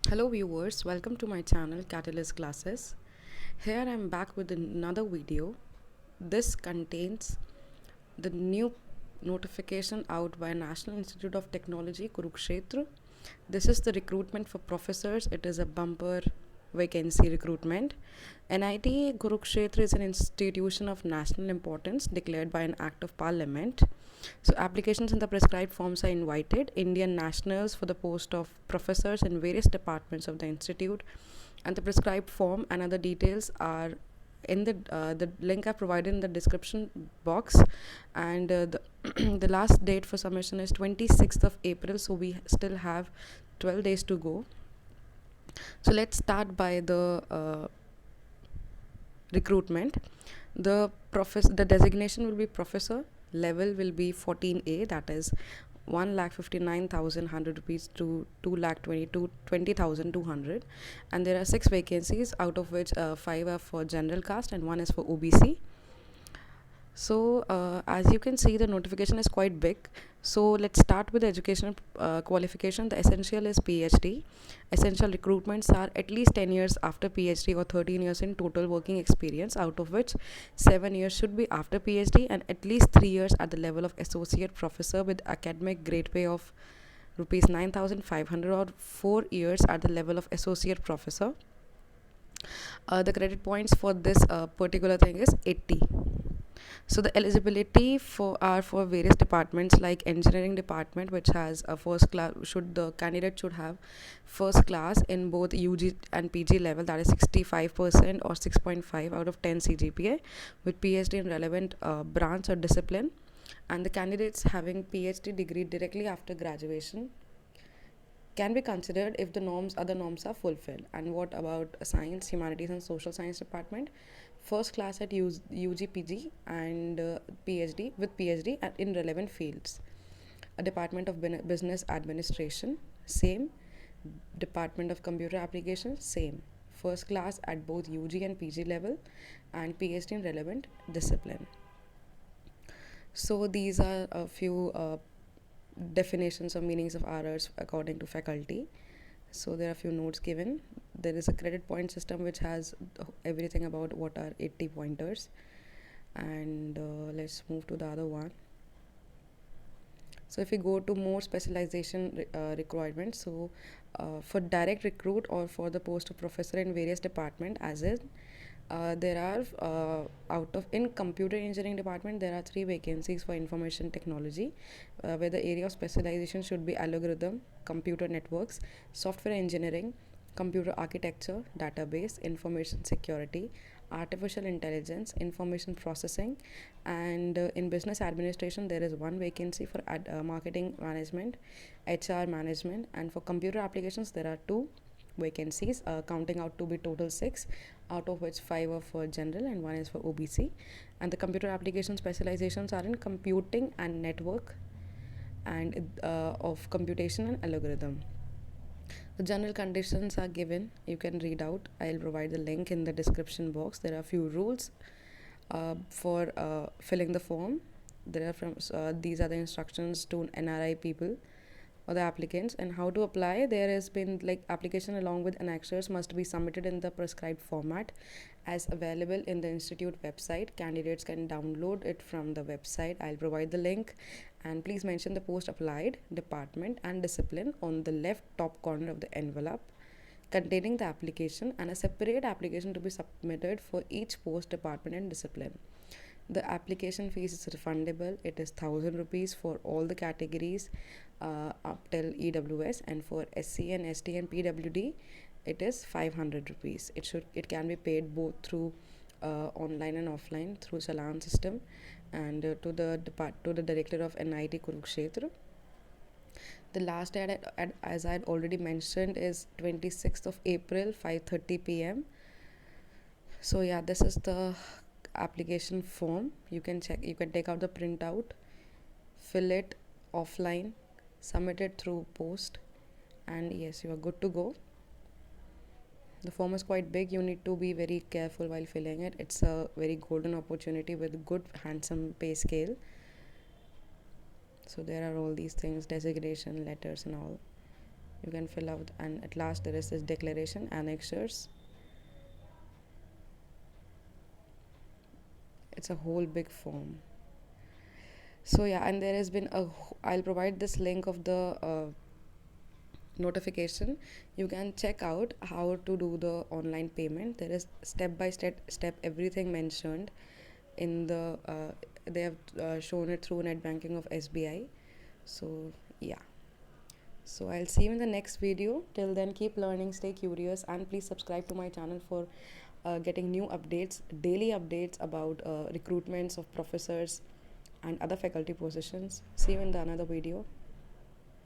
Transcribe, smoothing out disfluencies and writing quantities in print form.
Hello viewers, welcome to my channel Catalyst Classes. Here I am back with another video. This contains the new notification out by National Institute of Technology Kurukshetra. This is the recruitment for professors. It is a bumper vacancy recruitment. NIT Kurukshetra is an institution of national importance declared by an act of parliament. So applications in the prescribed forms are invited. Indian nationals for the post of professors in various departments of the institute, and the prescribed form and other details are in the link I provided in the description box. And the the last date for submission is 26th of April. So we still have 12 days to go. So let's start by the recruitment. The designation will be professor. Level will be 14A, that is 1,59,100 rupees to 2,20,200, and there are 6 vacancies, out of which 5 are for general caste and 1 is for OBC. So as you can see, the notification is quite big. So let's start with the educational qualification. The essential is PhD. Essential recruitments are at least 10 years after PhD or 13 years in total working experience, out of which 7 years should be after PhD and at least 3 years at the level of associate professor with academic grade pay of rupees 9,500, or 4 years at the level of associate professor. The credit points for this particular thing is 80. So the eligibility for various departments, like engineering department, which has a first class, the candidate should have first class in both UG and PG level, that is 65% or 6.5 out of 10 CGPA, with PhD in relevant branch or discipline, and the candidates having PhD degree directly after graduation can be considered if the other norms are fulfilled. And what about science, humanities and social science department? First class at UG, PG and PhD with PhD in relevant fields. A department of business administration, same. Department of computer applications, same. First class at both UG and PG level and PhD in relevant discipline. So these are a few definitions or meanings of errors according to faculty. So there are a few notes given. There is a credit point system which has everything about what are 80 pointers. And let's move to the other one. So if we go to more specialization requirements, so for direct recruit or for the post of professor in various department, as in there are out of in computer engineering department, there are 3 vacancies for information technology, where the area of specialization should be algorithm, computer networks, software engineering, computer architecture, database, information security, artificial intelligence, information processing. And in business administration, there is 1 vacancy for marketing management, HR management. And for computer applications, there are 2 vacancies, counting out to be total 6, out of which 5 are for general and 1 is for OBC. And the computer application specializations are in computing and network, and of computation and algorithm. The general conditions are given, you can read out. I'll provide the link in the description box. There are a few rules for filling the form. These are the instructions to NRI people or the applicants. And how to apply: there has been application along with annexures must be submitted in the prescribed format as available in the institute website. Candidates can download it from the website. I'll provide the link. And please mention the post applied, department and discipline on the left top corner of the envelope containing the application, and a separate application to be submitted for each post, department and discipline. The application fees is refundable. It is 1,000 rupees for all the categories up till EWS, and for SC and ST and PWD it is 500 rupees. It can be paid both through online and offline through Challan system. And to the director of NIT Kurukshetra, the last date, as I had already mentioned, is 26th of April, 5:30 p.m. So yeah, this is the application form. You can take out the printout, fill it offline, submit it through post, and yes, you are good to go. The form is quite big. You need to be very careful while filling it. It's a very golden opportunity with good handsome pay scale. So there are all these things, designation letters and all. You can fill out, and at last there is this declaration annexures. It's a whole big form. So yeah, and there has been I'll provide this link of the notification. You can check out how to do the online payment. There is step by step everything mentioned in the they have shown it through net banking of SBI. So yeah, so I'll see you in the next video. Till then, keep learning, stay curious, and please subscribe to my channel for getting new updates, daily updates about recruitments of professors and other faculty positions. See you in the another video.